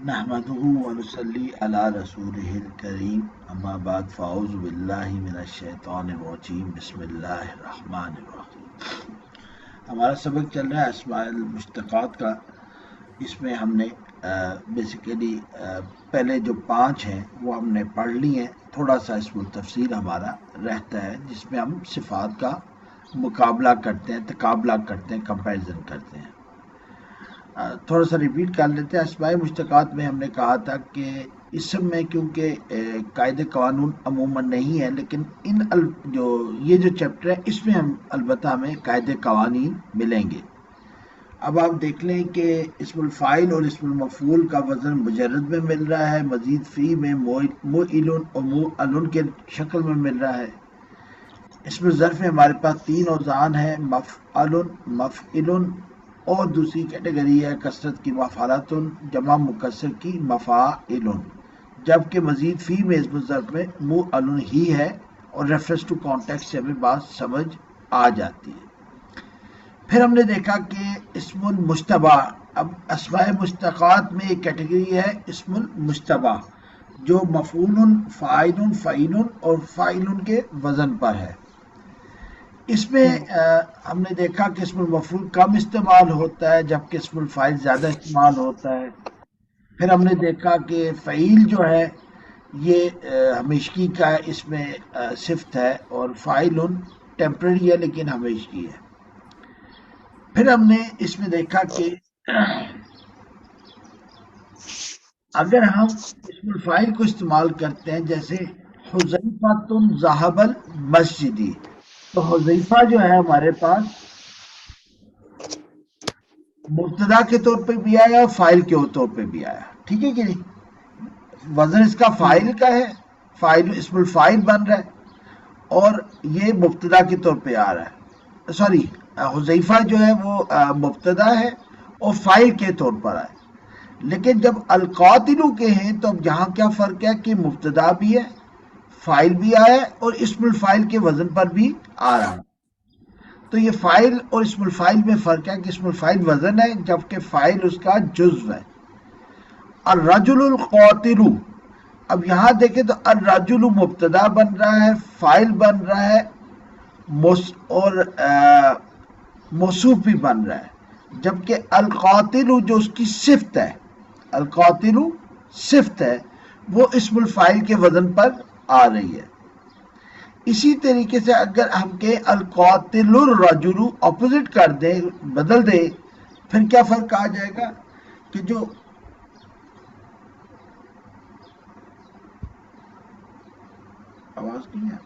نحمده ونصلي على رسوله الكريم اما بعد فاعوذ باللہ من الشیطان الرجیم بسم اللہ الرحمن الرحیم۔ ہمارا سبق چل رہا ہے اسماء المشتقات کا۔ اس میں ہم نے بیسیکلی پہلے جو 5 ہیں وہ ہم نے پڑھ لی ہیں، تھوڑا سا اس میں تفصیل ہمارا رہتا ہے جس میں ہم صفات کا مقابلہ کرتے ہیں، تقابلہ کرتے ہیں، کمپیریزن کرتے ہیں۔ تھوڑا سا ریپیٹ کر لیتے ہیں۔ اسماء مشتقات میں ہم نے کہا تھا کہ اسم میں کیونکہ قاعدے قانون عموماً نہیں ہے، لیکن یہ جو چیپٹر ہے اس میں ہم البتہ ہمیں قاعدے قوانین ملیں گے۔ اب آپ دیکھ لیں کہ اسم الفاعل اور اسم المفعول کا وزن مجرد میں مل رہا ہے، مزید فی میں موئل اور موئل کے شکل میں مل رہا ہے۔ اسم ظرف میں ہمارے پاس 3 اوزان ہیں، مفعل، مفعل اور دوسری کیٹیگری ہے کثرت کی مفعلۃ، جمع مکسر کی مفاعل، جبکہ مزید فی میں اسم ظرف میں موئل ہی ہے اور ریفرنس ٹو کانٹیکسٹ سے ہمیں بات سمجھ آ جاتی ہے۔ پھر ہم نے دیکھا کہ اسم المشتبہ، اب اسماء مشتقات میں ایک کیٹیگری ہے اسم المشتبہ جو مفعول، فاعل، فعیل اور فاعل کے وزن پر ہے۔ اس میں ہم نے دیکھا کہ اسم المفعول کم استعمال ہوتا ہے جبکہ اسم الفاعل زیادہ استعمال ہوتا ہے۔ پھر ہم نے دیکھا کہ فعیل جو ہے یہ ہمیشگی کا اس میں صفت ہے اور فاعل ٹیمپرری ہے لیکن ہمیشگی ہے۔ پھر ہم نے اس میں دیکھا کہ اگر ہم اسم الفاعل کو استعمال کرتے ہیں جیسے حذیفۃ ذهب المسجد، تو حذیفہ جو ہے ہمارے پاس مبتدا کے طور پہ بھی آیا اور فاعل کے طور پہ بھی آیا، ٹھیک ہے کہ نہیں؟ وزن اس کا فاعل کا ہے، فاعل اسم الفاعل بن رہا ہے اور یہ مبتدا کے طور پہ آ رہا ہے، سوری حذیفہ جو ہے وہ مبتدا ہے اور فاعل کے طور پر آئے۔ لیکن جب القاتل کے ہیں تو اب یہاں کیا فرق ہے کہ مبتدا بھی ہے، فاعل بھی آیا ہے اور اسم الفاعل کے وزن پر بھی آ رہا ہے۔ تو یہ فاعل اور اسم الفاعل میں فرق ہے کہ اسم الفاعل وزن ہے جبکہ فاعل اس کا جزو ہے۔ الرجل القاتل، اب یہاں دیکھیں تو الرجل مبتدا بن رہا ہے، فاعل بن رہا ہے اور موصوف بھی بن رہا ہے، جبکہ القاتل جو اس کی صفت ہے، القاتل صفت ہے، وہ اسم الفاعل کے وزن پر آ رہی ہے۔ اسی طریقے سے اگر ہم کہ القاتل الرجل اپوزٹ کر دیں، بدل دیں، پھر کیا فرق آ جائے گا کہ جو آواز نہیں ہے،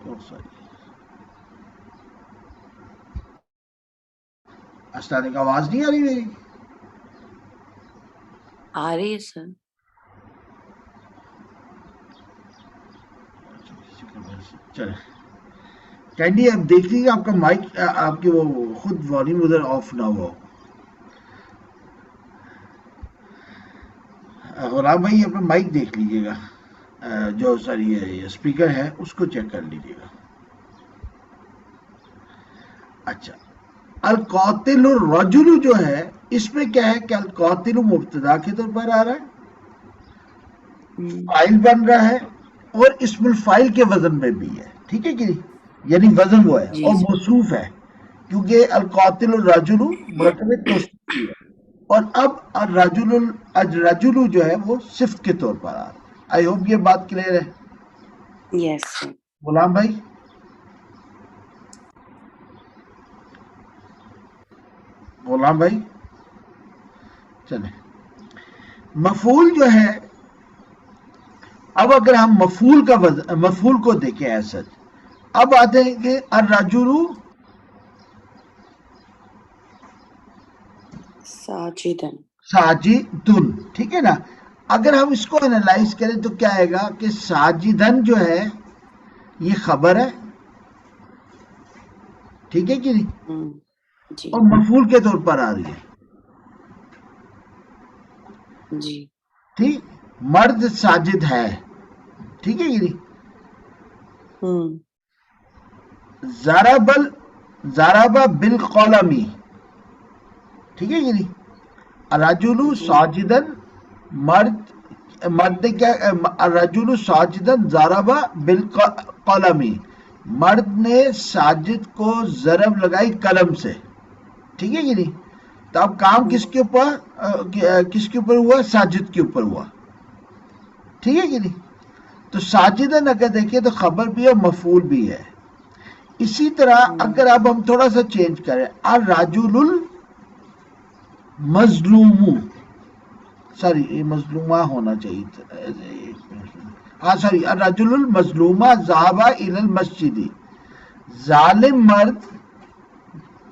اسٹارٹنگ آواز نہیں آ رہی میری؟ آ رہی ہے سر۔ چلے کینڈی اب دیکھ لیجیے آپ کا مائک، آپ کی وہ خود والیوم ادھر آف نہ ہوا۔ غلام بھائی اپنا مائک دیکھ لیجیے گا، جو ساری یہ اسپیکر ہے اس کو چیک کر لیجیے گا۔ اچھا، القاتل الرجل جو ہے اس میں کیا ہے کہ القاتل مبتدا کے طور پر آ رہا ہے، فاعل بن رہا ہے اور اسم الفاعل کے وزن میں بھی ہے، ٹھیک ہے کہ نہیں؟ یعنی وزن وہ ہے اور موصوف ہے کیونکہ القاتل الرجل مرکب توصیفی ہے، اور اب الرجل جو ہے وہ صفت کے طور پر آ رہا ہے۔ آئی ہوپ یہ بات کلیئر ہے۔ یس غلام بھائی غلام بھائی چلیں، مفعول جو ہے، اب اگر ہم مفعول کو دیکھیں ایسا، اب آتے ہیں کہ الرجل ساجدن، ساجدن، ٹھیک ہے نا؟ اگر ہم اس کو انالائز کریں تو کیا آئے گا کہ ساجدن جو ہے یہ خبر ہے، ٹھیک ہے کہ نہیں؟ اور مفعول کے طور پر آ رہی ہے، جی ٹھیک، مرد ساجد ہے، ٹھیک ہے کہ نہیں؟ ضرب بالقلم، ٹھیک ہے کہ نہیں؟ الرجل ساجدن، مرد مرد نے کیا الرجل ساجدا ضرب بالقلم، مرد نے ساجد کو ضرب لگائی قلم سے، ٹھیک ہے کہ نہیں؟ تو اب کام کس کے اوپر ہوا؟ ساجد کے اوپر ہوا، ٹھیک ہے کہ نہیں؟ تو ساجدن اگر دیکھیں تو خبر بھی ہے، مفعول بھی ہے۔ اسی طرح اگر اب ہم تھوڑا سا چینج کریں، الرجل المظلوم، سوری یہ مظلومہ ہونا چاہیے تھا، سوری الرجل المظلوم ذهب الى المسجد، ظالم مرد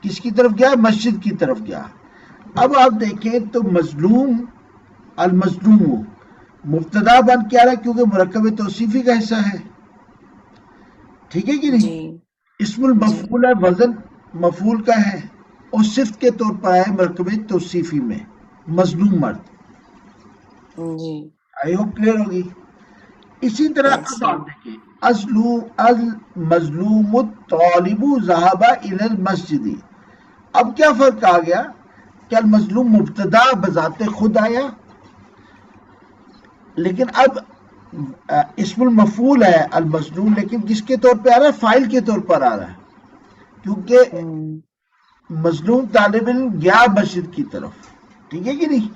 کس کی طرف گیا؟ مسجد کی طرف گیا۔ اب آپ دیکھیں تو مظلوم، المظلوم مبتدا بن کے آ رہا ہے کیونکہ مرکب توصیفی کا حصہ ہے، ٹھیک ہے کہ نہیں؟ جی اسم المفعول ہے، وزن مفعول کا ہے، اور صفت کے طور پر آیا مرکب توصیفی میں، مظلوم مرد۔ جی آئی ہوپ کلیئر ہوگی۔ اسی طرح یس اب آپ دیکھیں المظلوم الطالب ذهب الى المسجد، اب کیا فرق آ گیا کہ المظلوم مبتدا بذات خود آیا، لیکن اب اسم المفعول ہے المظلوم، لیکن کس کے طور پہ آ رہا ہے؟ فاعل کے طور پر آ رہا ہے، کیونکہ مظلوم طالب علم گیا مسجد کی طرف، ٹھیک ہے کہ نہیں؟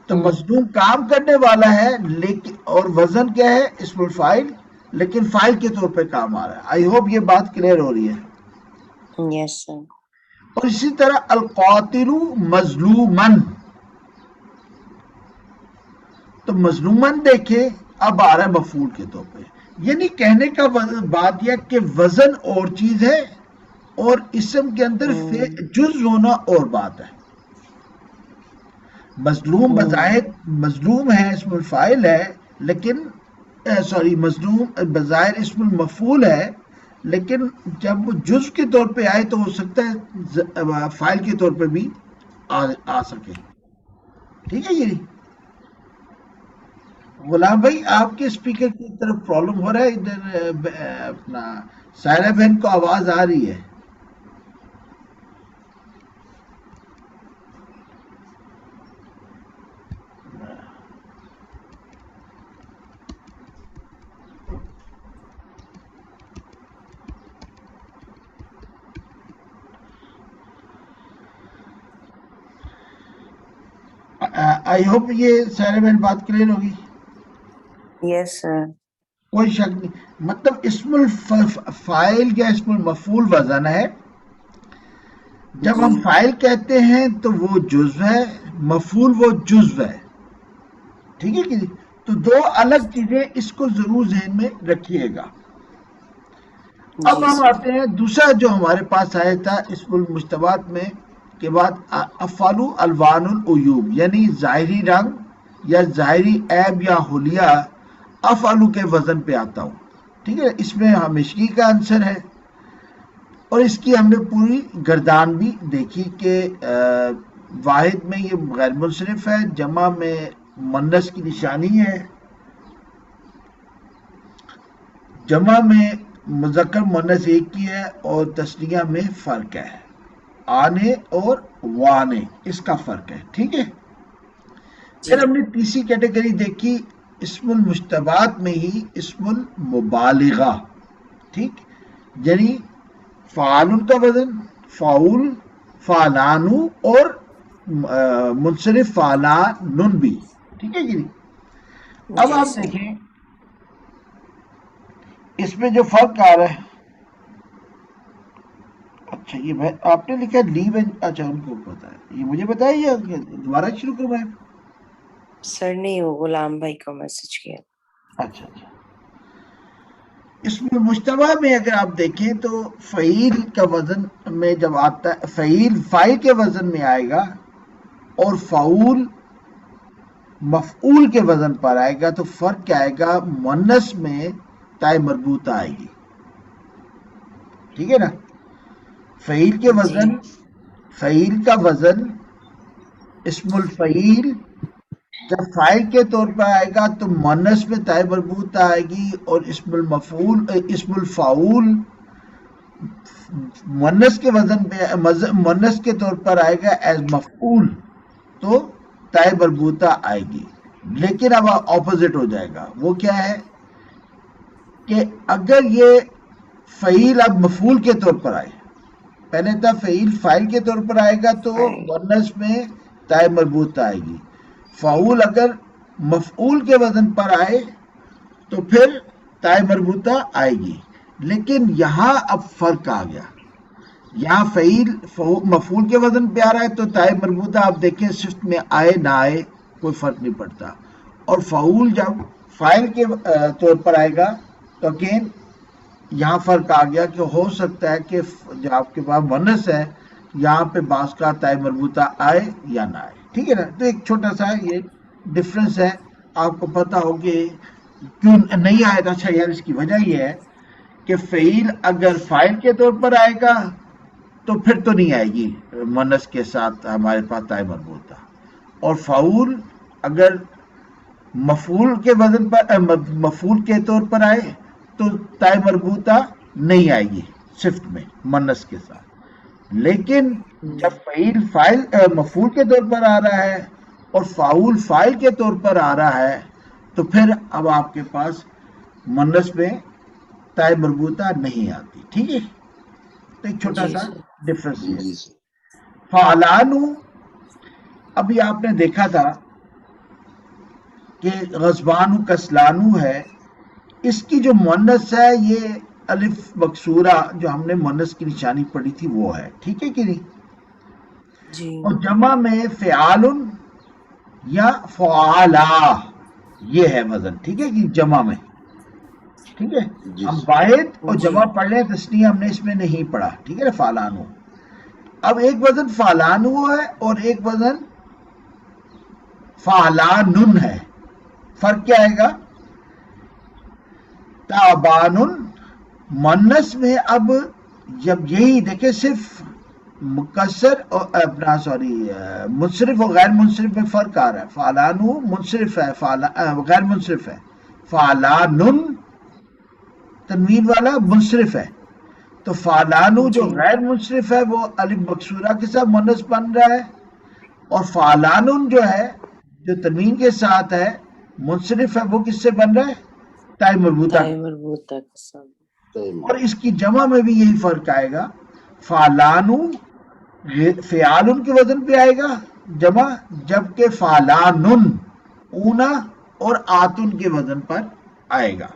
تو مظلوم کام کرنے والا ہے، لیکن اور وزن کیا ہے؟ اسم الفاعل، لیکن فاعل کے طور پہ کام آ رہا ہے۔ آئی ہوپ یہ بات کلیئر ہو رہی ہے۔ یس سر۔ اور اسی طرح القاتل مظلومن، تو مظلومن دیکھیں اب آ رہا ہے مفعول کے طور پہ، یعنی کہنے کا بات یہ کہ وزن اور چیز ہے اور اسم کے اندر جز ہونا اور بات ہے۔ مظلوم بظاہر مظلوم ہے، اسم الفاعل ہے، لیکن سوری مظلوم بظاہر اسم المفعول ہے، لیکن جب وہ جز کے طور پہ آئے تو ہو سکتا ہے فاعل کے طور پہ بھی آ سکے، ٹھیک ہے یہ؟ غلام بھائی آپ کے اسپیکر کی طرف پرابلم ہو رہا ہے، ادھر اپنا سائرہ بہن کو آواز آ رہی ہے۔ آئی ہوپ یہ سائرہ بہن بات کلیئر ہوگی؟ یس سر۔ کوئی شک نہیں، مطلب اسم الفاعل یا اسم المفعول وزن ہے، جب ہم فاعل کہتے ہیں تو وہ جزو ہے، مفعول وہ جزو ہے، ٹھیک ہے کہ نہیں؟ تو دو الگ چیزیں، اس کو ضرور ذہن میں رکھیے گا۔ اب ہم آتے ہیں دوسرا جو ہمارے پاس آیا تھا اسم المشتبہات میں کے بعد افعال الوان العیوب، یعنی ظاہری رنگ یا ظاہری عیب یا حلیہ افعال کے وزن پہ آتا ہوں، ٹھیک ہے؟ اس میں ہمیشگی کا عنصر ہے، اور اس کی ہم نے پوری گردان بھی دیکھی کہ واحد میں یہ غیر منصرف ہے، جمع میں مؤنث کی نشانی ہے، جمع میں مذکر مؤنث ایک کی ہے، اور تثنیہ میں فرق ہے، آنے اور وانے اس کا فرق ہے، ٹھیک ہے؟ پھر ہم نے تیسری کیٹیگری دیکھی اسم المشتبہات میں ہی اسم المبالغہ، ٹھیک، یعنی فعال کا وزن فاعول، فعلانو اور منصرف فعلانن بھی، ٹھیک ہے جی؟ اب آپ دیکھیں اس میں جو فرق آ رہا ہے، اچھا یہ آپ نے لکھا لیو اینڈ، اچھا ان کو پتا ہے، یہ مجھے بتائیے دوبارہ شروع کروائیں سر؟ نہیں، وہ غلام بھائی کو میسج کیا۔ اچھا اچھا، اسم المشتبہ میں اگر آپ دیکھیں تو فعیل کا وزن میں جب آتا ہے، فعیل فاعل کے وزن میں آئے گا، اور فعول مفعول کے وزن پر آئے گا، تو فرق کیا آئے گا؟ مؤنث میں تائے مربوطہ آئے گی، ٹھیک ہے نا؟ فعیل کے وزن، فعیل کا وزن اسم الفعیل جب فاعل کے طور پر آئے گا تو مؤنث میں تائے مربوطہ آئے گی، اور اسم المفعول اسم الفاعول مؤنث کے وزن پہ مؤنث کے طور پر آئے گا ایز مفعول، تو تائے مربوطہ آئے گی، لیکن اب اپوزٹ ہو جائے گا. وہ کیا ہے کہ اگر یہ فعیل اب مفعول کے طور پر آئے، پہلے تھا فعیل فاعل کے طور پر آئے گا تو مؤنث میں تائے مربوطہ آئے گی. فعول اگر مفعول کے وزن پر آئے تو پھر تائے مربوطہ آئے گی. لیکن یہاں اب فرق آ گیا. یہاں فعیل مفعول کے وزن پہ آ رہا ہے تو تائے مربوطہ آپ دیکھیں صفت میں آئے نہ آئے کوئی فرق نہیں پڑتا. اور فعول جب فاعل کے طور پر آئے گا تو اگین یہاں فرق آ گیا کہ ہو سکتا ہے کہ جو آپ کے پاس مؤنث ہے یہاں پہ بعض کا تائے مربوطہ آئے یا نہ آئے. ٹھیک ہے نا. تو ایک چھوٹا سا یہ ڈفرنس ہے. آپ کو پتا ہو کہ کیوں نہیں آئے گا. اچھا یار اس کی وجہ یہ ہے کہ فعیل اگر فاعل کے طور پر آئے گا تو پھر تو نہیں آئے گی مؤنث کے ساتھ ہمارے پاس تائے مربوطہ. اور فعول اگر مفعول کے وزن پر مفعول کے طور پر آئے تو تائے مربوطہ نہیں آئے گی صفت میں مؤنث کے ساتھ. لیکن جب فعیل فاعل مفعول کے طور پر آ رہا ہے اور فعول فاعل کے طور پر آ رہا ہے تو پھر اب آپ کے پاس مؤنث میں تائے مربوطہ نہیں آتی. ٹھیک ہے. تو ایک چھوٹا سا ڈفرنس ہے. فعلانو ابھی آپ نے دیکھا تھا کہ غضبانو کسلانو ہے، اس کی جو مؤنث ہے یہ الف مکسورہ جو ہم نے مؤنث کی نشانی پڑھی تھی وہ ہے. ٹھیک ہے کہ نہیں. اور جمع میں فعال یا فعالا یہ ہے وزن. ٹھیک ہے کہ جمع میں. ٹھیک ہے. ہم واحد اور جمع پڑھ لیں تثنیہ ہم نے اس میں نہیں پڑھا. ٹھیک ہے نا. فعلانو. اب ایک وزن فعلانو ہے اور ایک وزن فعلانن ہے. فرق کیا آئے گا؟ تابانن مؤنث میں اب جب یہی دیکھیں صرف مکسر اور اپنا منصرف اور غیر منصرف میں فرق آ رہا ہے. فعلانو منصرف ہے، غیر منصرف ہے. فعلانن تنوین والا منصرف ہے. تو فعلانو جو غیر منصرف ہے وہ الف مکسورہ کے ساتھ مؤنث بن رہا ہے، اور فعلانن جو ہے جو تنوین کے ساتھ ہے منصرف ہے وہ کس سے بن رہا ہے؟ تائے مربوطہ. اور اس کی جمع میں بھی یہی فرق آئے گا. فعلانو فعالن کے وزن پہ آئے گا جمع، جبکہ فعلانن اونا اور آتن کے وزن پر آئے گا.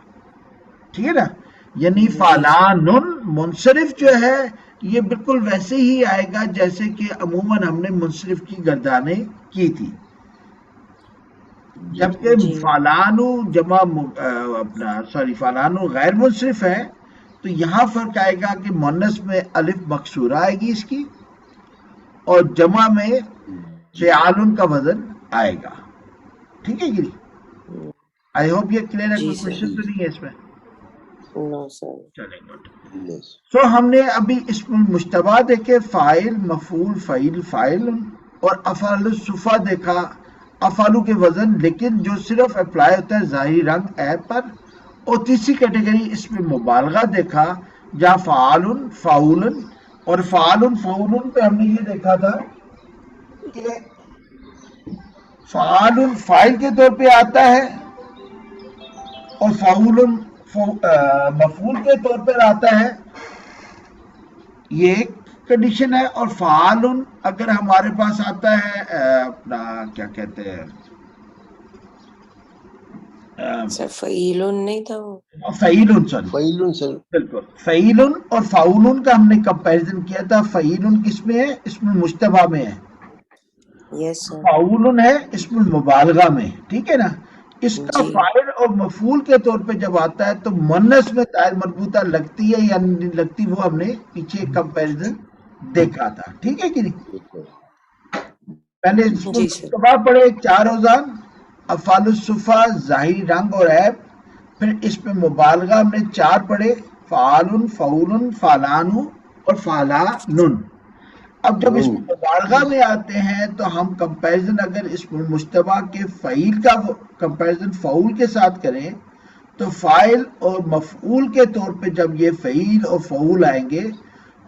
ٹھیک ہے نا. یعنی فعلانن منصرف جو ہے یہ بالکل ویسے ہی آئے گا جیسے کہ عموماً ہم نے منصرف کی گردانیں کی تھی. جبکہ فعلانو جمع فعلانو غیر منصرف ہے تو یہاں فرق آئے گا کہ مؤنث میں الف مکسورہ آئے گی اس کی اور جمع میں فعالن کا وزن آئے گا. ٹھیک ہے جی. آئی ہوپ یہ کلیئر ہے. کوئی کوشچن تو نہیں ہے اس میں؟ چلیں گڈ. سو ہم نے ابھی اسم المشتبہ دیکھے، فاعل مفعول فعیل فاعل، اور افعال الصفہ دیکھا افعالو کے وزن، لیکن جو صرف اپلائی ہوتا ہے ظاہری رنگ ایپ پر. اور تیسری کیٹیگری اس میں مبالغہ دیکھا جہاں فعالن فعولن، اور فعالن فعولن پہ ہم نے یہ دیکھا تھا کہ فعالن فاعل کے طور پہ آتا ہے اور فعولن مفعول کے طور پر آتا ہے. یہ ایک کنڈیشن ہے. اور فعالن اگر ہمارے پاس آتا ہے اپنا کیا کہتے ہیں فعیلن نہیں تھا وہ، فعیلن. سر بالکل فعیلن اور فعولن کا ہم نے کمپیریزن کیا تھا. فعیلن کس میں ہے؟ اسم المشتبہ میں ہے. فعولن ہے اسم المبالغہ میں. ٹھیک ہے نا. اس کا فاعل اور مفعول کے طور پہ جب آتا ہے تو مؤنث میں تائے مربوطہ لگتی ہے یا نہیں لگتی وہ ہم نے پیچھے ایک کمپیریزن دیکھا تھا. ٹھیک ہے کہ نہیں. پہلے اسم المشتبہ پڑھے 4 اوزان، افعال الصفہ ظاہری رنگ اور عیب، پھر اس میں مبالغہ ہم نے 4 پڑھے، فعالن فعولن فعلانو اور فعلانن. اب جب اس مبالغہ میں آتے ہیں تو ہم کمپیریزن اگر اس مشتبہ کے فعیل کا کمپیریزن فعول کے ساتھ کریں تو فاعل اور مفعول کے طور پہ جب یہ فعیل اور فعول آئیں گے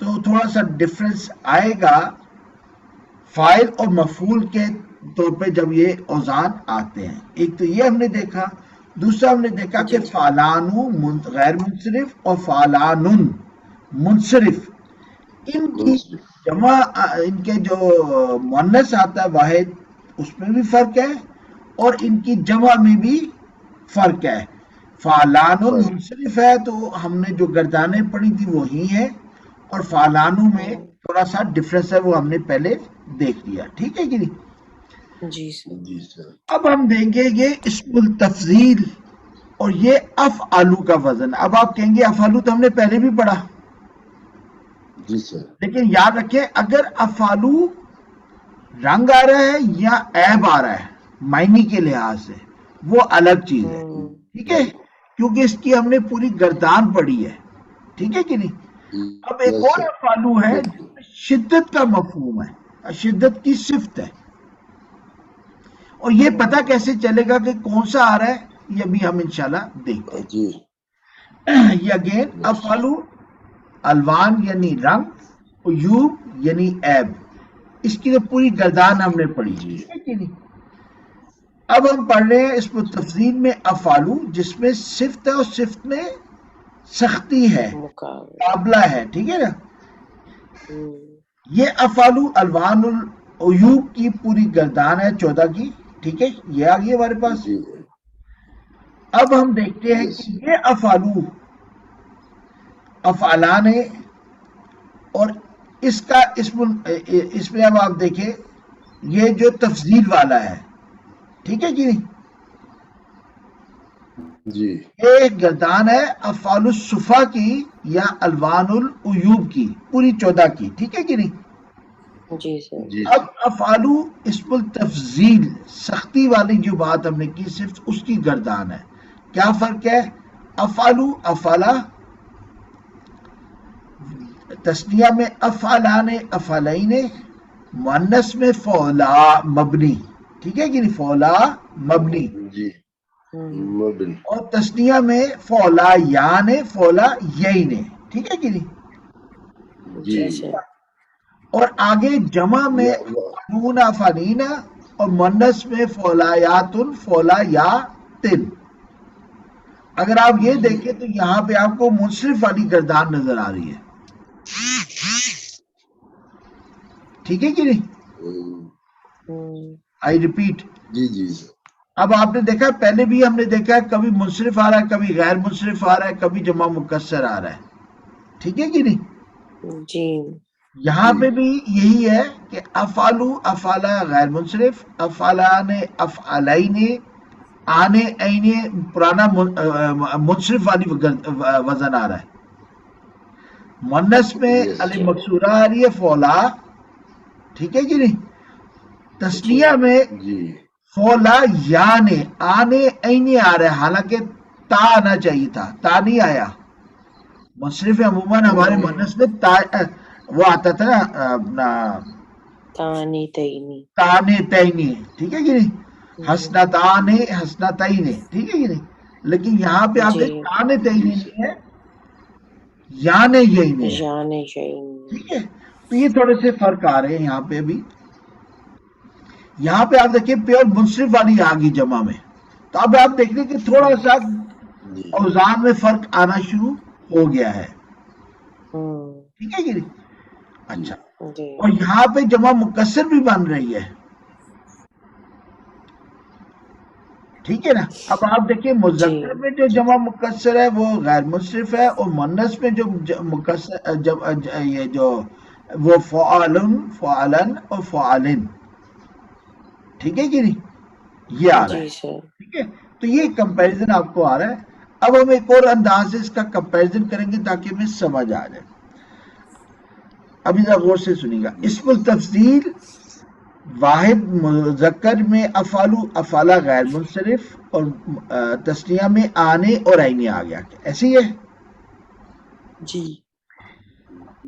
تو تھوڑا سا ڈفرنس آئے گا. فاعل اور مفعول کے طور پہ جب یہ اوزان آتے ہیں. ایک تو یہ ہم نے دیکھا. دوسرا ہم نے دیکھا کہ فعلانو غیر منصرف اور فعلانن منصرف، ان کی جمع، ان کے جو مؤنث آتا ہے واحد اس میں بھی فرق ہے اور ان کی جمع میں بھی فرق ہے. فعلانن منصرف ہے تو ہم نے جو گردانیں پڑھی تھی وہی ہیں، اور فعلانو میں تھوڑا سا ڈفرنس ہے، وہ ہم نے پہلے دیکھ لیا. ٹھیک ہے کہ نہیں؟ جی سر. اب ہم دیں گے یہ اسم التفضیل اور یہ افعلو کا وزن. اب آپ کہیں گے افعلو تو ہم نے پہلے بھی پڑھا. جی سر. لیکن یاد رکھیں اگر افعلو رنگ آ رہا ہے یا عیب آ رہا ہے معنی کے لحاظ سے وہ الگ چیز ہے. ٹھیک ہے، کیونکہ اس کی ہم نے پوری گردان پڑھی ہے. ٹھیک ہے کہ نہیں؟ اب ایک اور افعلو ہے جس میں شدت کا مفہوم ہے، شدت کی صفت ہے، اور یہ پتہ کیسے چلے گا کہ کون سا آ رہا ہے یہ بھی ہم انشاءاللہ دیکھتے ہیں. جی یہ اگین افعلو الوان یعنی رنگ، عیوب یعنی عیب، اس کی تو پوری گردان ہم نے پڑھی. ٹھیک ہے کہ نہیں؟ اب ہم پڑھ رہے ہیں اس میں تفصیل میں افعلو جس میں صفت ہے اور صفت میں سختی ہے، مقابلہ ہے. ٹھیک ہے نا؟ یہ افعلو الوان العیوب کی پوری گردان ہے 14 کی. ٹھیک ہے، یہ آ گئی ہمارے پاس. اب ہم دیکھتے ہیں کہ یہ افعلو افعلان ہے، اور اس کا اس میں اب آپ دیکھیں یہ جو تفضیل والا ہے. ٹھیک ہے جی، جی یہ گردان ہے افعال الصفا کی یا الوان العیوب کی پوری 14 کی. ٹھیک ہے کہ نہیں؟ جی سر. اب افعالو اسم التفضیل سختی والی جو بات ہم نے کی صرف اس کی گردان ہے. کیا فرق ہے؟ افعالو افعلا، تسنیہ میں افعلان افعلین، مؤنث میں فعلا مبنی. ٹھیک ہے کہ نہیں؟ فعلا مبنی. جی مبنی. اور تسنیہ میں فعلا یان فعلا یین. ٹھیک ہے کہ نہیں؟ جی سر. اور آگے جمع میں افعلون افعلین اور مؤنث میں فعلایات فعلایاتن. اگر آپ یہ دیکھیں تو یہاں پہ آپ کو منصرف والی گردان نظر آ رہی ہے. ٹھیک ہے کہ نہیں؟ I repeat. جی جی. اب آپ نے دیکھا پہلے بھی ہم نے دیکھا ہے کبھی منصرف آ رہا ہے، کبھی غیر منصرف آ رہا ہے، کبھی جمع مکسر آ رہا ہے. ٹھیک ہے کہ نہیں؟ جی. یہاں پہ بھی یہی ہے کہ افعلو افعلا غیر منصرف، افعلان افعلین آنے این پرانا منصرف والی وزن آ رہا ہے. مؤنث میں علی مکسورہ آ رہی ہے فولا. ٹھیک ہے کہ نہیں؟ تسنیہ میں فولا یانے آنے اینے آ رہا ہے، حالانکہ تا آنا چاہیے تھا، تا نہیں آیا. منصرف عموماً ہمارے مؤنث میں تا وہ آتا تھا نا اپنا تانی تینی. تانے تینی. ٹھیک ہے کہ نہیں؟ حسنتان حسنتین. ٹھیک ہے کہ نہیں؟ لیکن یہاں پہ آپ دیکھ تانے تینی نہیں ہے، یانے یہی ہے. ٹھیک ہے، تو یہ تھوڑے سے فرق آ رہے ہیں یہاں پہ بھی. یہاں پہ آپ دیکھیں پیور منصرف والی آگی جمع میں، تو اب آپ دیکھ لیں کہ تھوڑا سا اوزان میں فرق آنا شروع ہو گیا ہے. ٹھیک ہے کہ نہیں؟ اچھا، اور یہاں پہ جمع مکسر بھی بن رہی ہے. ٹھیک ہے نا؟ اب آپ دیکھیں مذکر میں جو جمع مکسر ہے وہ غیر منصرف ہے، اور مؤنث میں جو مکسر یہ جو وہ فعالن فعالن اور فعالن. ٹھیک ہے کہ نہیں؟ یہ آ رہا ہے. ٹھیک ہے، تو یہ کمپیریزن آپ کو آ رہا ہے. اب ہم ایک اور انداز سے اس کا کمپیریزن کریں گے تاکہ ہمیں سمجھ آ جائے. ابھی ذرا غور سے سنیے گا. اسم التفضیل واحد مذکر میں افعلو افعلا غیر منصرف اور تسنیہ میں آنے اور عینے آ گیا. ایسے ہی ہے جی.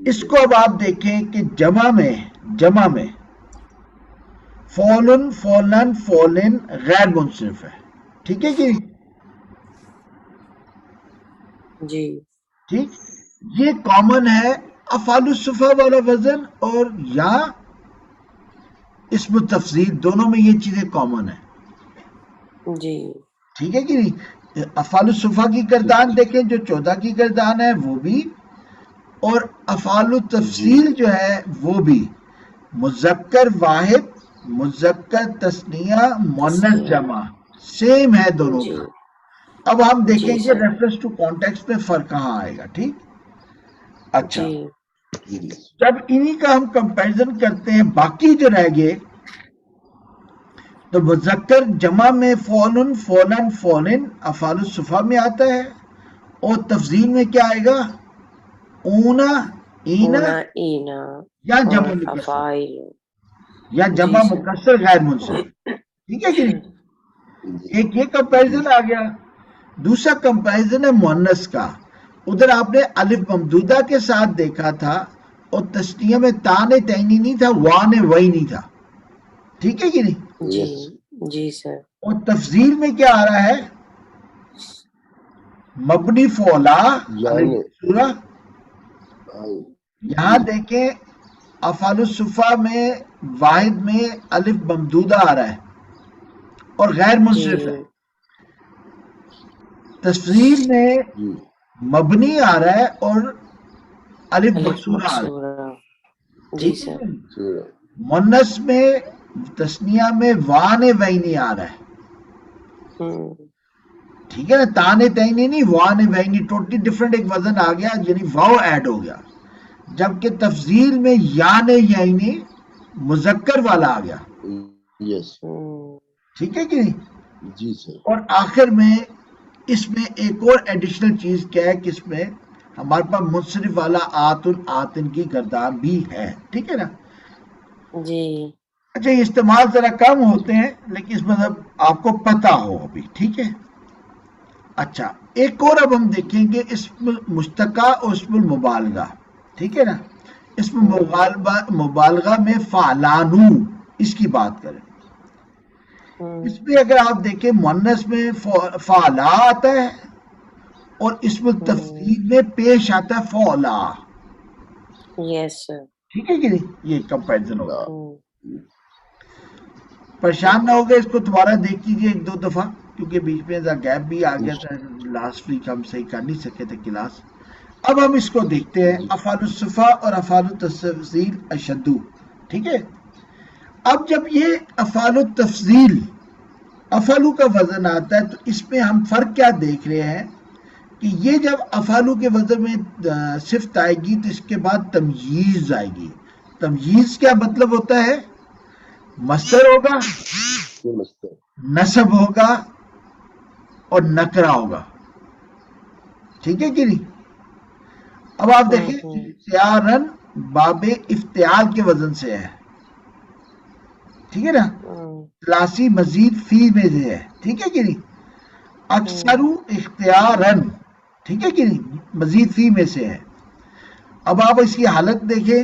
اس کو اب آپ دیکھیں کہ جمع میں فولن فولن فولن غیر منصرف ہے. ٹھیک ہے کہ جی. ٹھیک، یہ کامن ہے افعال الصفا والا وزن اور یا اسم تفضیل دونوں میں یہ چیزیں کامن ہیں. جی ٹھیک ہے کہ نہیں؟ افعال الصفا کی گردان دیکھیں جو 14 کی گردان ہے وہ بھی، اور افعال التفضیل جو ہے وہ بھی مذکر واحد، مذکر تثنیہ، مؤنث جمع سیم ہے دونوں جی کا. اب ہم دیکھیں جی گے سر. ریفرنس ٹو کانٹیکسٹ میں فرق کہاں آئے گا. ٹھیک. اچھا جی جب انہی کا ہم کمپیریزن کرتے ہیں باقی جو رہ گئے، تو مذکر جمع میں فولن فولن فولن افعال الصفا میں آتا ہے، اور تفضیل میں کیا آئے گا؟ اونا، اینا، اونا اینا یا اور جمع مکسر، افعال. یا جی جمع سر. مکسر غیر منصرف. ٹھیک ہے کہ نہیں؟ ایک یہ کمپیریزن آ گیا. دوسرا کمپیریزن ہے مؤنث کا. ادھر آپ نے الف ممدودہ کے ساتھ دیکھا تھا، اور تثنیہ میں تان تینی نہیں تھا، وان وئی نہیں تھا. ٹھیک ہے کہ نہیں؟ جی جی سر. اور تفضیل میں کیا آ رہا ہے؟ مبنی فولا الف مکسورہ. یہاں دیکھیں افعال الصفا میں واحد میں الف ممدودہ آ رہا ہے اور غیر منصرف ہے. تفضیل میں مبنی آ رہا ہے اور الف مکسورہ آ رہا ہے. جی سر. مؤنث میں تثنیہ میں وان وینی آ رہا ہے. ٹھیک ہے نا؟ تان تینی نہیں، وان وینی، ٹوٹلی ڈفرنٹ ایک وزن آ گیا، یعنی واو ایڈ ہو گیا. جبکہ تفضیل میں یان یعنی مذکر والا آ گیا. ٹھیک ہے کہ نہیں؟ جی سر. اور آخر میں اس میں ایک اور ایڈیشنل چیز کیا ہے کہ اس میں ہمارے پاس منصرف والا آتن آتن کی گردان بھی ہے. ٹھیک ہے نا؟ جی. اچھا یہ استعمال ذرا کم ہوتے ہیں لیکن اس مطلب آپ کو پتا ہو ابھی. ٹھیک ہے. اچھا ایک اور اب ہم دیکھیں گے اسم مشتقہ اور اسم المبالغہ. ٹھیک ہے نا؟ اسم مبالغہ میں فعلانو، اس کی بات کریں. اس میں اگر آپ دیکھیں مؤنث میں فعلا آتا ہے، اور اسم التفضیل میں پیش آتا ہے فعلا. یس سر. ٹھیک ہے کہ نہیں؟ یہ کمپیریزن ہوگا. پریشان نہ ہوگا، اس کو دوبارہ دیکھ لیجیے ایک دو دفعہ، کیونکہ بیچ میں گیپ بھی آ گیا تھا، لاسٹ ویک ہم صحیح کر نہیں سکے تھے کلاس. اب ہم اس کو دیکھتے ہیں افعال الصفا اور افعال التفضیل اشدو. ٹھیک ہے. اب جب یہ افعال التفضیل افعالو کا وزن آتا ہے تو اس میں ہم فرق کیا دیکھ رہے ہیں کہ یہ جب افعالو کے وزن میں صفت آئے گی تو اس کے بعد تمییز آئے گی. تمییز کیا مطلب ہوتا ہے؟ مصدر ہوگا، نصب ہوگا اور نکرہ ہوگا. ٹھیک ہے کہ نہیں؟ اب آپ دیکھیں افتیارن باب افتعال کے وزن سے ہے. ٹھیک ہے نا؟ ثلاثی مزید فی میں سے ہے. ٹھیک ہے کہ نہیں؟ اکثر اختیارن، ٹھیک ہے کہ نہیں، مزید فی میں سے ہے. اب آپ اس کی حالت دیکھیں،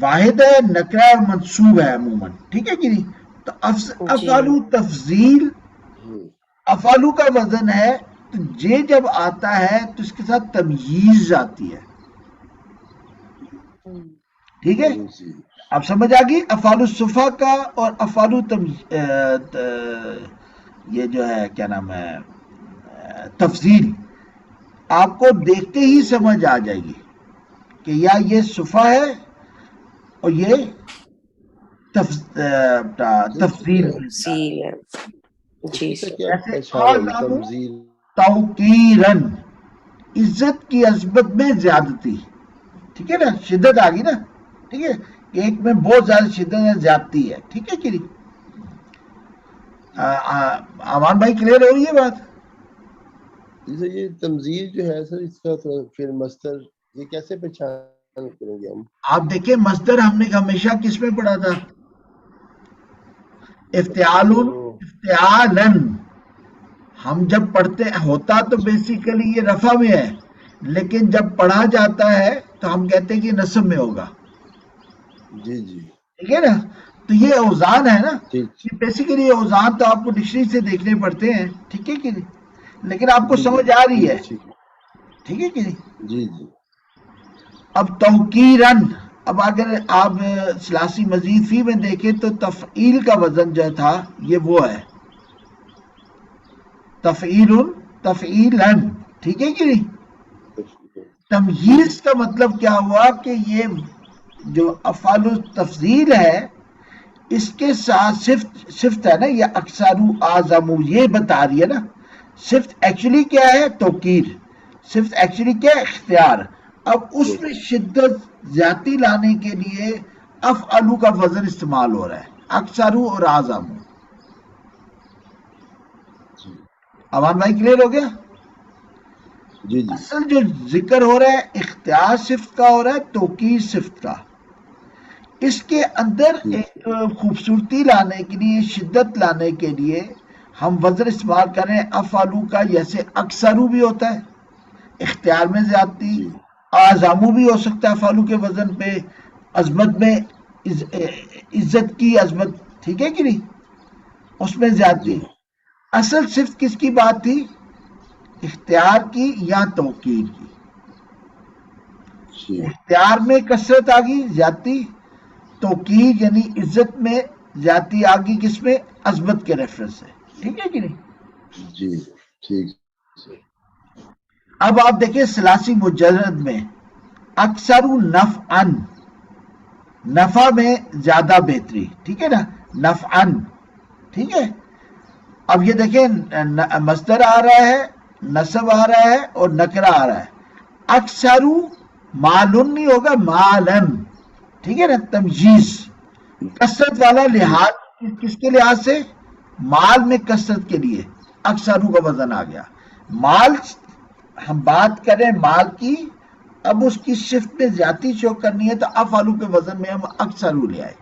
واحد ہے، نکرہ اور منصوب ہے عموماً. ٹھیک ہے کہ نہیں؟ تو افعالو تفضیل افعالو کا وزن ہے، تو یہ جب آتا ہے تو اس کے ساتھ تمییز آتی ہے. ٹھیک ہے؟ اب سمجھ آ گئی افعال الصفا کا اور افعال یہ جو ہے کیا نام ہے تفضیل. آپ کو دیکھتے ہی سمجھ آ جائے گی کہ یا یہ صفا ہے اور یہ تفضیل. جی سر. توقیرن، عزت کی عظمت میں زیادتی. ٹھیک ہے نا؟ شدت آ گئی نا. ٹھیک ہے، ایک میں بہت زیادہ شدت ہے، زیادتی ہے. ٹھیک ہے کہ نہیں؟ امان بھائی کلیئر ہو رہی ہے بات؟ یہ تمزیل جو ہے سر، اس کا پھر مصدر یہ کیسے پہچان کریں گے ہم؟ آپ دیکھیں مصدر ہم نے ہمیشہ کس میں پڑھا تھا؟ افتعالن، افتعالن. ہم جب پڑھتے ہوتا تو بیسیکلی یہ رفع میں ہے، لیکن جب پڑھا جاتا ہے تو ہم کہتے ہیں کہ نصب میں ہوگا. جی جی. ٹھیک ہے نا؟ تو یہ اوزان ہے نا. ٹھیک. بیسیکلی یہ اوزان تو آپ کو ڈکشنری سے دیکھنے پڑتے ہیں. ٹھیک ہے کہ نہیں؟ لیکن آپ کو سمجھ آ رہی ہے. ٹھیک ہے کہ نہیں؟ جی جی. اب توقیرن اب اگر آپ ثلاثی مزید فی میں دیکھیں تو تفعیل کا وزن جو تھا یہ وہ ہے تفعیل تفعیلن، ٹھیک ہے کہ نہیں؟ تمہیز کا مطلب کیا ہوا کہ یہ جو افعال التفضیل ہے اس کے ساتھ صفت ہے نا، یہ اکثر اعظم یہ بتا رہی ہے نا. صفت ایکچولی کیا ہے؟ توقیر. صفت ایکچولی کیا ہے؟ اختیار. اب اس میں شدت زیادتی لانے کے لیے افعلو کا وزن استعمال ہو رہا ہے، اکثر اور اعظم. امان بھائی کلیئر ہو گیا؟ جی جی اصل جو ذکر ہو رہا ہے اختیار صفت کا ہو رہا ہے، توقیر صفت کا. اس کے اندر ایک خوبصورتی لانے کے لیے، شدت لانے کے لیے ہم وزن استعمال کریں افعلو کا. جیسے اکثرو بھی ہوتا ہے اختیار میں زیادتی، اعظمو بھی ہو سکتا ہے افعلو کے وزن پہ، عظمت میں عزت کی عظمت، ٹھیک ہے کہ نہیں، اس میں زیادتی. اصل صفت کس کی بات تھی؟ اختیار کی یا توقیر کی. اختیار میں کثرت آ گئی زیادتی، توقیر یعنی عزت میں زیادتی آ گئی کس میں؟ عظمت کے ریفرنس سے، ٹھیک ہے کہ نہیں؟ جی ٹھیک. اب آپ دیکھیں ثلاثی مجرد میں اکثر نفعن، نفع میں زیادہ بہتری، ٹھیک ہے نا، نفعن، ٹھیک ہے. اب یہ دیکھیں مصدر آ رہا ہے، نصب آ رہا ہے اور نکرہ آ رہا ہے. اکثر مالن نہیں ہوگا، مالن، ٹھیک ہے نا. تمجیز کثرت والا لحاظ کس کے لحاظ سے؟ مال میں کثرت کے لیے اکثرو کا وزن آ گیا. مال ہم بات کریں مال کی، اب اس کی شفت میں زیادتی شو کرنی ہے تو افعلو کے وزن میں ہم اکثرو لے آئے.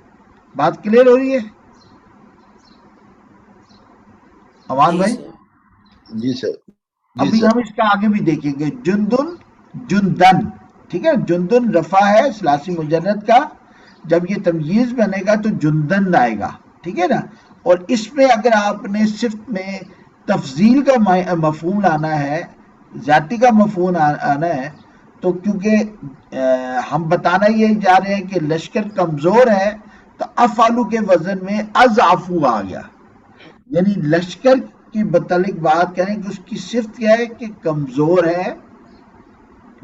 بات کلیئر ہو رہی ہے امان بھائی؟ جی سر. ابھی ہم اس کا آگے بھی دیکھیں گے. جندن، جندن، ٹھیک ہے. جندن رفع ہے ثلاثی مجرد کا، جب یہ تمییز بنے گا تو جندن آئے گا، ٹھیک ہے نا. اور اس میں اگر آپ نے صفت میں تفضیل کا مفہوم لانا ہے، ذاتی کا مفہوم آنا ہے، تو کیونکہ ہم بتانا یہ جا رہے ہیں کہ لشکر کمزور ہے تو افعلو کے وزن میں اضعفو آ گیا. یعنی لشکر کی متعلق بات کریں کہ اس کی صفت کیا ہے کہ کمزور ہے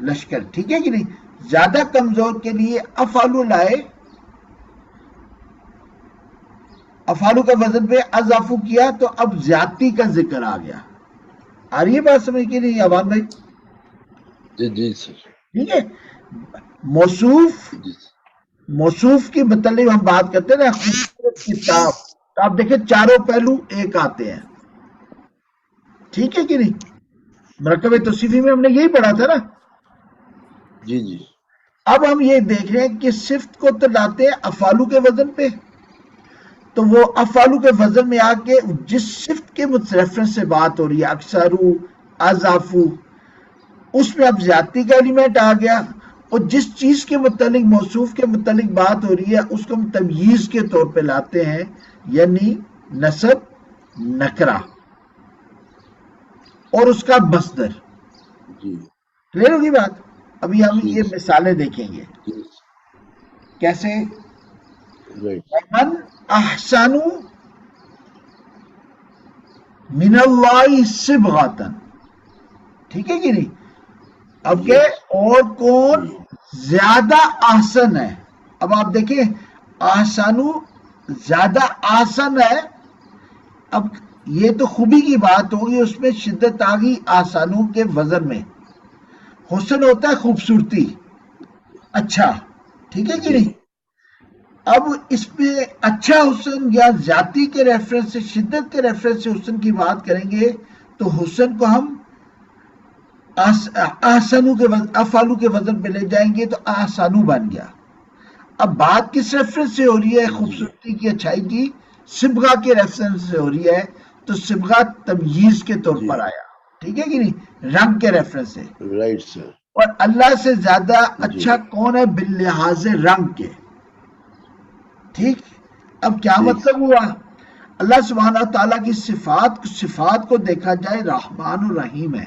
لشکر، ٹھیک ہے کہ نہیں. زیادہ کمزور کے لیے افعلو لائے، افعلو کا وزن پہ اضافو کیا تو اب زیادتی کا ذکر آ گیا. آ رہی ہے بات سمجھ کے نہیں عوام بھائی؟ جی جی سر. ٹھیک ہے. موصوف کی متعلق ہم بات کرتے ہیں نا، خوبصورت کتاب، تو آپ دیکھیں چاروں پہلو ایک آتے ہیں، ٹھیک ہے کہ نہیں. مرکب توصیفی میں ہم نے یہی پڑھا تھا نا. جی جی. اب ہم یہ دیکھ رہے ہیں کہ صفت کو تو لاتے ہیں افعالو کے وزن پہ، تو وہ افعالو کے وزن میں آ کے جس صفت کے ریفرنس سے بات ہو رہی ہے، اکثرو، اضافو، اس میں اب زیادتی کا ایلیمنٹ آ گیا. اور جس چیز کے متعلق موصوف کے متعلق بات ہو رہی ہے اس کو ہم تمییز کے طور پہ لاتے ہیں، یعنی نصب، نکرہ اور اس کا مصدر. کلیئر ہوگی بات؟ ابھی ہم یہ مثالیں دیکھیں گے کیسے. من احسن من اللہ صبغۃ، ٹھیک ہے کہ نہیں. اب کہ اور کون زیادہ آسن ہے. اب آپ دیکھیں آسانو زیادہ آسن ہے. اب یہ تو خوبی کی بات ہوگی، اس میں شدت آ گئی آسانو کے وزن میں. حسن ہوتا ہے خوبصورتی، اچھا، ٹھیک ہے کہ نہیں. اب اس پہ اچھا حسن یا ذاتی کے ریفرنس سے، شدت کے ریفرنس سے حسن کی بات کریں گے تو حسن کو ہم احسنو کے وزن، افعلو کے وزن پہ لے جائیں گے تو احسنو بن گیا. اب بات کس ریفرنس سے ہو رہی ہے؟ خوبصورتی کی، اچھائی کی. صبغہ کے ریفرنس سے ہو رہی ہے تو صبغہ تمییز کے طور پر آیا، ٹھیک ہے کہ نہیں، رنگ کے ریفرنس سے. Right sir. اور اللہ سے زیادہ اچھا کون ہے باللحاظ رنگ کے، ٹھیک. اب کیا مطلب ہوا؟ اللہ سبحانہ تعالیٰ کی صفات کو دیکھا جائے رحمان و رحیم ہے.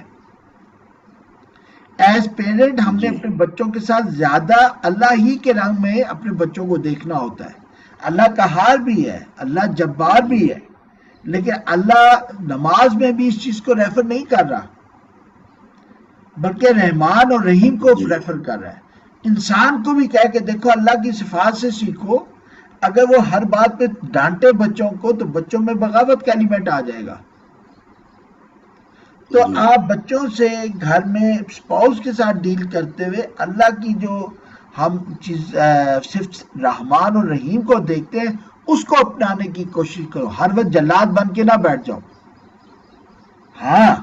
ایز پیرنٹ ہم نے اپنے بچوں کے ساتھ زیادہ اللہ ہی کے رنگ میں اپنے بچوں کو دیکھنا ہوتا ہے. اللہ قہار بھی ہے, اللہ جبار بھی ہے, لیکن اللہ نماز میں بھی اس چیز کو ریفر نہیں کر رہا, بلکہ رحمان اور رحیم کو ریفر کر رہا ہے. انسان کو بھی کہہ کہ دیکھو اللہ کی صفات سے سیکھو. اگر وہ ہر بات پہ ڈانٹے بچوں کو تو بچوں میں بغاوت کا ایلیمنٹ آ جائے گا. تو آپ بچوں سے گھر میں اسپاؤس کے ساتھ ڈیل کرتے ہوئے اللہ کی جو ہم چیز صرف رحمان اور رحیم کو دیکھتے ہیں اس کو اپنانے کی کوشش کرو. ہر وقت جلاد بن کے نہ بیٹھ جاؤ. ہاں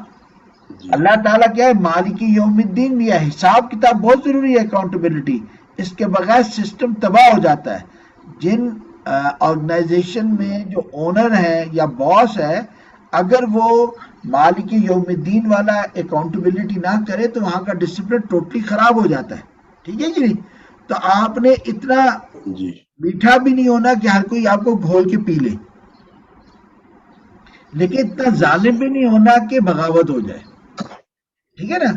اللہ تعالیٰ کیا ہے, مالک یوم الدین بھی ہے. حساب کتاب بہت ضروری ہے, اکاؤنٹیبلٹی. اس کے بغیر سسٹم تباہ ہو جاتا ہے. جن آرگنائزیشن میں جو اونر ہے یا باس ہے, اگر وہ مالک یوم الدین والا اکاؤنٹیبلٹی نہ کرے تو وہاں کا ڈسپلن ٹوٹلی خراب ہو جاتا ہے. ٹھیک ہے کہ نہیں؟ تو آپ نے اتنا میٹھا بھی نہیں ہونا کہ ہر کوئی آپ کو گھول کے پی لے, لیکن اتنا ظالم بھی نہیں ہونا کہ بغاوت ہو جائے. ٹھیک ہے نا؟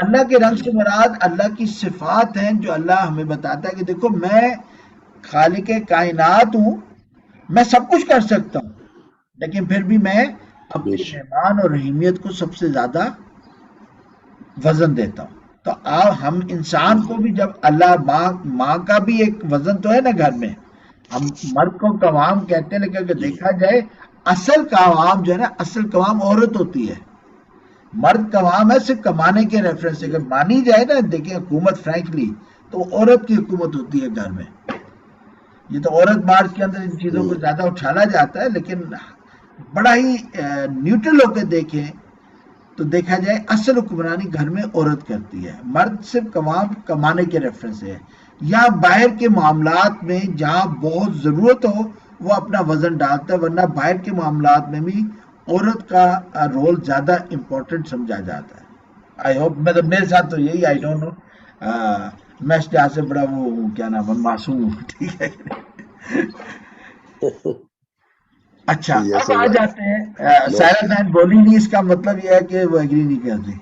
اللہ کے رنگ سے مراد اللہ کی صفات ہیں جو اللہ ہمیں بتاتا ہے کہ دیکھو میں خالق کائنات ہوں, میں سب کچھ کر سکتا ہوں, لیکن پھر بھی میں اپنی رحمان اور رحیمیت کو سب سے زیادہ وزن دیتا ہوں. تو ہم انسان کو بھی جب اللہ ماں کا بھی ایک وزن تو ہے نا گھر میں, ہم مرد کو قوام کہتے ہیں, لیکن اگر دیکھا جائے اصل قوام جو ہے نا, اصل قوام عورت ہوتی ہے. مرد قوام ہے صرف کمانے کے ریفرنس سے. اگر مانی جائے نا, دیکھیں حکومت فرینکلی تو عورت کی حکومت ہوتی ہے گھر میں. یہ تو عورت مارچ کے اندر ان چیزوں کو زیادہ اچھالا جاتا ہے, لیکن بڑا ہی نیوٹرل ہو کے دیکھیں تو دیکھا جائے اصل حکمرانی گھر میں عورت کرتی ہے. مرد صرف قوام کمانے کے ریفرنس سے ہے, یا باہر کے معاملات میں جہاں بہت ضرورت ہو وہ اپنا وزن ڈالتا ہے, ورنہ باہر کے معاملات میں بھی عورت کا رول زیادہ امپورٹنٹ سمجھا جاتا ہے. آئی ہوپ, مطلب میرے ساتھ تو یہی, آئی ڈونٹ نو, میں اس لحاظ سے بڑا وہ ہوں, کیا نام ہے, معصوم ہوں. ٹھیک ہے. اچھا اب آ جاتے ہیں سائرہ بہن بولی نہیں, اس کا مطلب یہ ہے کہ وہ ایگری نہیں کرتی.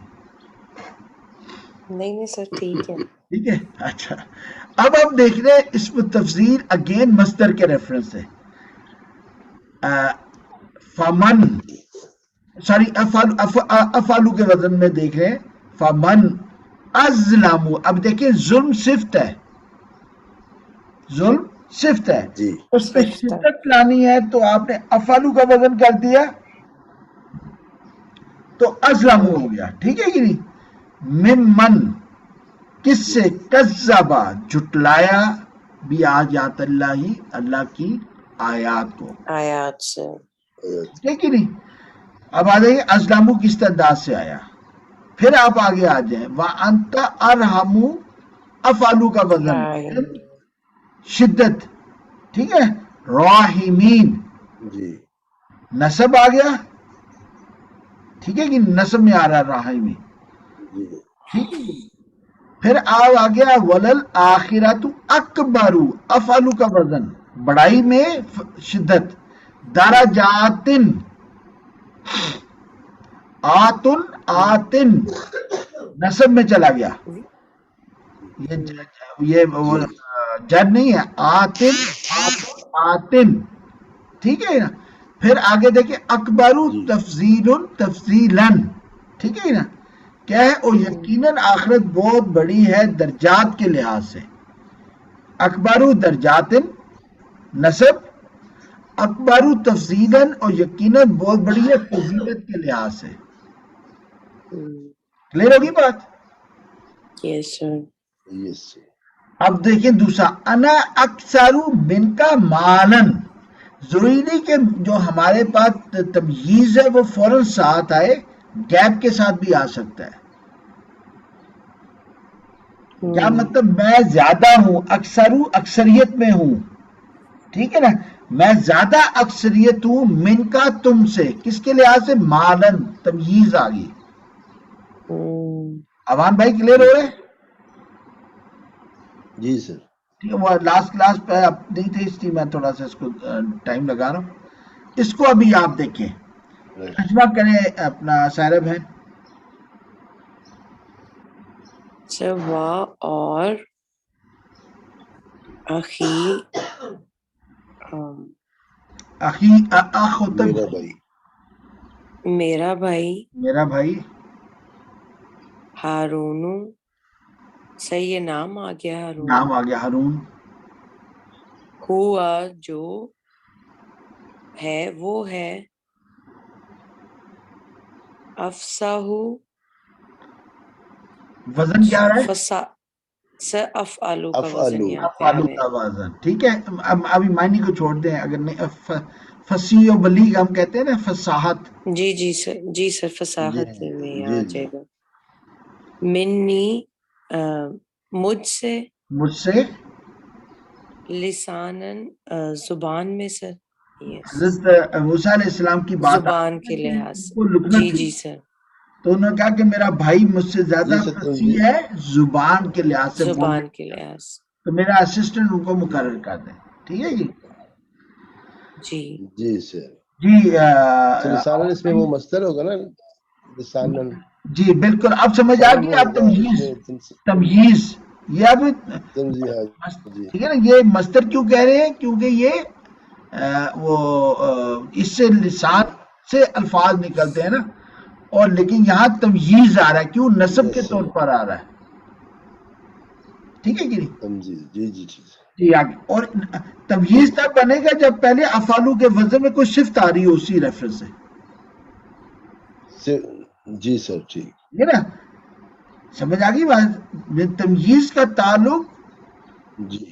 نہیں سر ٹھیک ہے. ٹھیک ہے. اچھا اب ہم دیکھ رہے ہیں اس میں تفسیر اگین مصدر کے ریفرنس سے. فمن سوری افعلو کے وزن میں دیکھ رہے ہیں فمن ازلم. اب دیکھیں ظلم صفت ہے, ظلم صفت ہے, اس پہ شدت لانی ہے تو آپ نے افعلو کا وزن کر دیا تو ازلم ہو گیا. ٹھیک ہے کہ نہیں؟ ممن کس سے, کذبا جھٹلایا, بھی آیات اللہ, اللہ کی آیات کو, آیات سے. ٹھیک ہے کہ نہیں؟ اب آ جائیے ازلمو کس تعداد سے آیا, پھر آپ آگے آ جائیں وَأَنْتَ أَرْحَمُ. افعلو کا وزن شدت. ٹھیک ہے. راحمین نصب آ گیا. ٹھیک ہے کہ نصب میں آ رہا ہے راحمین. ٹھیک ہے. پھر آ گیا ولل آخرت اکبر. افعلو کا وزن بڑائی میں شدت. درجاتن, آتن آتن نصب میں چلا گیا. یہ جد نہیں ہے, آتن آتن. ٹھیک ہے نا. پھر آگے دیکھیں اکبر تفضیل تفضیلاً. ٹھیک ہے نا. کیا ہے, اور یقیناً آخرت بہت بڑی ہے درجات کے لحاظ سے. اکبر درجاتن نصب, اکبر تفضیلاً, اور یقیناً بہت بڑی ہے فضیلت کے لحاظ سے. کلیئر ہوگی بات؟ یس سر. اب دیکھیں دوسرا انا اکثر من کا مالن. ضروری نہیں کہ جو ہمارے پاس تمییز ہے وہ فوراً ساتھ آئے, گیپ کے ساتھ بھی آ سکتا ہے. کیا مطلب, میں زیادہ ہوں, اکثر اکثریت میں ہوں. ٹھیک ہے نا. میں زیادہ اکثریت ہوں من کا تم سے, کس کے لحاظ سے, مالن, تمییز آ گئی. عوان بھائی کلیئر ہو رہے؟ جی سر. ٹھیک ہے. وہ لاسٹ کلاس پہ اب نہیں تھے اس لیے میں تھوڑا سا اس کو ٹائم لگا رہا ہوں. اس کو ابھی آپ دیکھیں, ترجمہ کریں اپنا سائرہ بہن. سر وا اور اخی اخی اخ ہوتا ہے میرا بھائی میرا بھائی ہارون، ہارون، سر یہ نام آ گیا ہارون، نام آ گیا ہارون، ہوا جو ہے وہ ہے، افصاح وزن کیا ہے؟ فسا سر افعالو کا وزن افعالو یہاں پہ افعالو ہے، کا وزن، ٹھیک ہے، ابھی معنی کو چھوڑ دیں، اگر نہیں فصیح و بلیغ ہم کہتے ہیں نا، فصاحت، جی سر جی فصاحت میں آ جی جائے گا۔ منی مجھ سے، مجھ سے، لسانن زبان میں سر، یس حضرت موسیٰ علیہ السلام کی بات زبان آئی کے کہ لحاظ ان سے، کو لکنا جی تھی، سر، تو انہوں نے کہا کہ میرا بھائی مجھ سے زیادہ جی سر فصیح ہے زبان کے لحاظ سے بولنے زبان کے لحاظ سے، تو میرا اسسٹنٹ ان کو مقرر کر دیں، ٹھیک ہے جی۔ جی جی سر جی لسانن اس میں وہ مصدر ہوگا نا، لسانن جی بالکل، اب سمجھ آ فعل گئی وہ آپ ہوگا اس تمیز، میں تمیز یہ اب تنزیہ، جی ٹھیک ہے نا، یہ مصدر کیوں کہہ رہے ہیں؟ کیونکہ یہ وہ اس سے لسان سے الفاظ نکلتے ہیں نا، اور لیکن یہاں تمیز آ رہا ہے، کیوں؟ نسب کے یس طور سر پر آ رہا ہے، ٹھیک ہے کہ نہیں؟ تنزیہ، جی جی جی جی آگے، اور تمیز تب بنے گا جب پہلے افعالو کے وزن میں کوئی صفت آ رہی ہو اسی ریفرنس سے، جی سر ٹھیک، ٹھیک ہے نا؟ سمجھ آ گئی بات؟ تمیز کا تعلق جی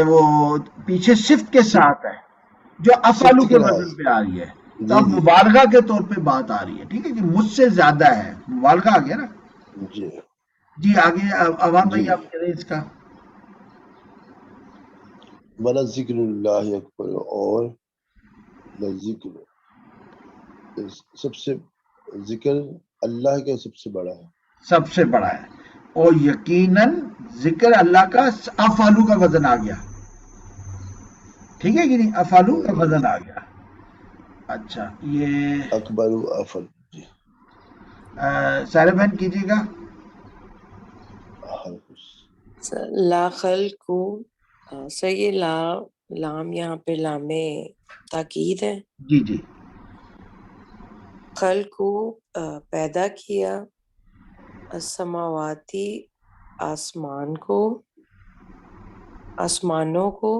وہ پیچھے صفت کے ساتھ ہے جو افعالو صفت کے کے لحاظ وزن پہ آ رہی ہے، تو جی اب جی مبالغہ کے طور پہ بات آ رہی ہے، ٹھیک ہے کہ مجھ سے زیادہ ہے، مبالغہ آ گیا نا۔ جی جی آگے عوام جی بھائی آپ کہہ رہے ہیں اس کا بلا ذکر اللہ اکبر، اور ذکر سب سے ذکر اللہ کا سب سے بڑا ہے، سب سے بڑا ہے، اور یقیناً ذکر اللہ کا افعالو کا وزن آ گیا، ٹھیک ہے کہ نہیں؟ افعالو کا وزن آ گیا۔ اچھا یہ اکبر و افل، جی سارے بہن کیجیے گا۔ حرف سر لا خلق سر یہ لام یہاں پہ لام تاکید ہے، جی جی خلق کو پیدا کیا، السماواتی آسمانوں کو،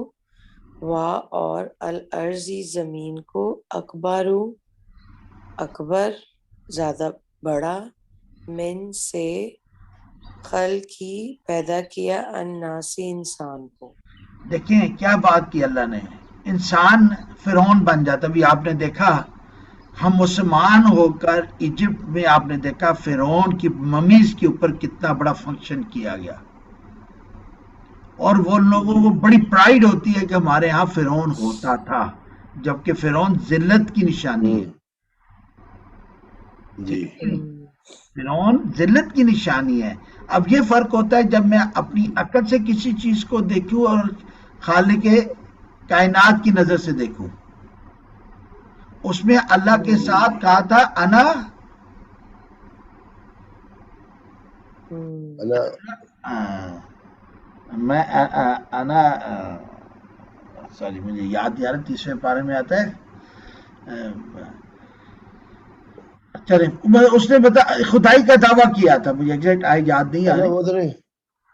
وا اور الارضی زمین کو، اکبر زیادہ بڑا، من سے خلقی پیدا کیا، الناسی انسان کو۔ دیکھیں کیا بات کی اللہ نے، انسان فرعون بن جاتا، ابھی آپ نے دیکھا ہم مسلمان ہو کر ایجپٹ میں آپ نے دیکھا فرعون کی ممیز کے اوپر کتنا بڑا فنکشن کیا گیا، اور وہ لوگوں کو بڑی پرائیڈ ہوتی ہے کہ ہمارے ہاں فرعون ہوتا تھا، جبکہ فرعون ذلت کی نشانی ہے، جی فرعون ذلت کی نشانی ہے۔ اب یہ فرق ہوتا ہے جب میں اپنی عقل سے کسی چیز کو دیکھوں اور خالق کائنات کی نظر سے دیکھوں، اس میں اللہ کے ساتھ کہا تھا انا میں انا سوری مجھے یاد نہیں آ رہا، 30ویں پارے میں آتا ہے، چلیں اس نے بتا خدائی کا دعویٰ کیا تھا، مجھے ایگزیکٹ یاد نہیں آ انا رہی، ادھر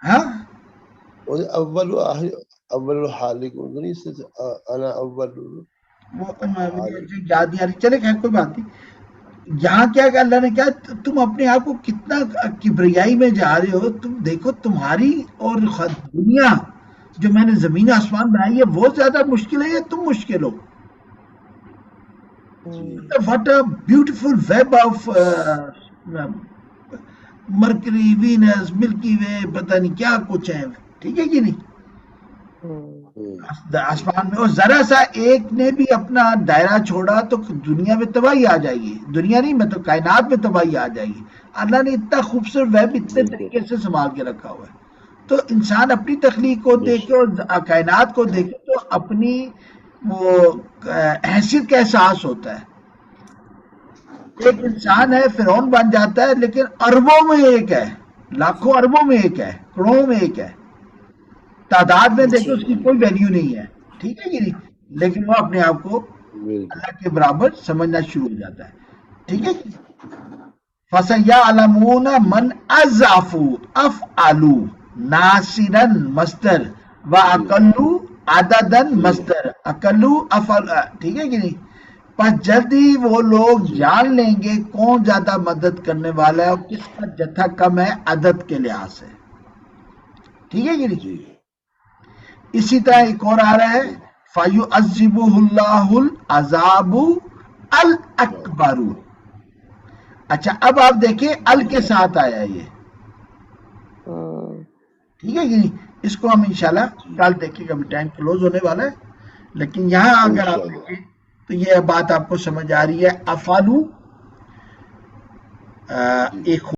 ہاں اول حالق انا اول وہ مجھے یاد نہیں آ رہی، چلے خیر کوئی بات نہیں۔ یہاں کیا کہ اللہ نے کہا تم اپنے آپ کو کتنا کبریائی میں جا رہے ہو، تم دیکھو تمہاری اور دنیا جو میں نے زمین آسمان بنائی ہے وہ زیادہ مشکل ہے یا تم مشکل ہو؟ What a beautiful web of Mercury, Venus, Milky Way, پتہ نہیں کیا کچھ ہے، ٹھیک ہے کہ نہیں؟ آسمان میں، اور ذرا سا ایک نے بھی اپنا دائرہ چھوڑا تو دنیا میں تباہی آ جائے گی، دنیا نہیں میں تو کائنات میں تباہی آ جائے گی۔ اللہ نے اتنا خوبصورت ویب اتنے طریقے سے سنبھال کے رکھا ہوا ہے، تو انسان اپنی تخلیق کو دیکھے اور کائنات کو دیکھے تو اپنی وہ حیثیت کا احساس ہوتا ہے۔ ایک انسان ہے فرعون بن جاتا ہے لیکن اربوں میں ایک ہے، لاکھوں اربوں میں ایک ہے، کروڑوں میں ایک ہے، تعداد میں دیکھو جی اس کی کوئی ویلیو نہیں ہے، ٹھیک ہے کہ نہیں، لیکن وہ اپنے آپ کو بالکل اللہ کے برابر سمجھنا شروع ہو جاتا ہے، ٹھیک ہے کہ فَسَيَعْلَمُونَ مَنْ أَضْعَفُ أَفْعَلُ نَاصِرًا مصدر وَأَقَلُّ عَدَدًا مصدر اقلو افعل، ٹھیک ہے کہ نہیں، پس جلد ہی وہ لوگ جی جان لیں گے کون زیادہ مدد کرنے والا ہے اور کس کا جتھا کم ہے عدد کے لحاظ سے، ٹھیک ہے کہ نہیں۔ جی اسی طرح ایک اور آ رہا ہے فَيُعَذِّبُهُ اللَّهُ الْعَذَابُ الْأَكْبَرُ، اچھا اب آپ دیکھیں ال کے ساتھ آیا ہے یہ، ہاں، ٹھیک ہے کہ نہیں، اس کو ہم انشاءاللہ جی کل دیکھیں گے، ابھی ٹائم کلوز ہونے والا ہے، لیکن یہاں اگر آپ انشاءاللہ دیکھیں تو یہ بات آپ کو سمجھ آ رہی ہے افعلو جی ایک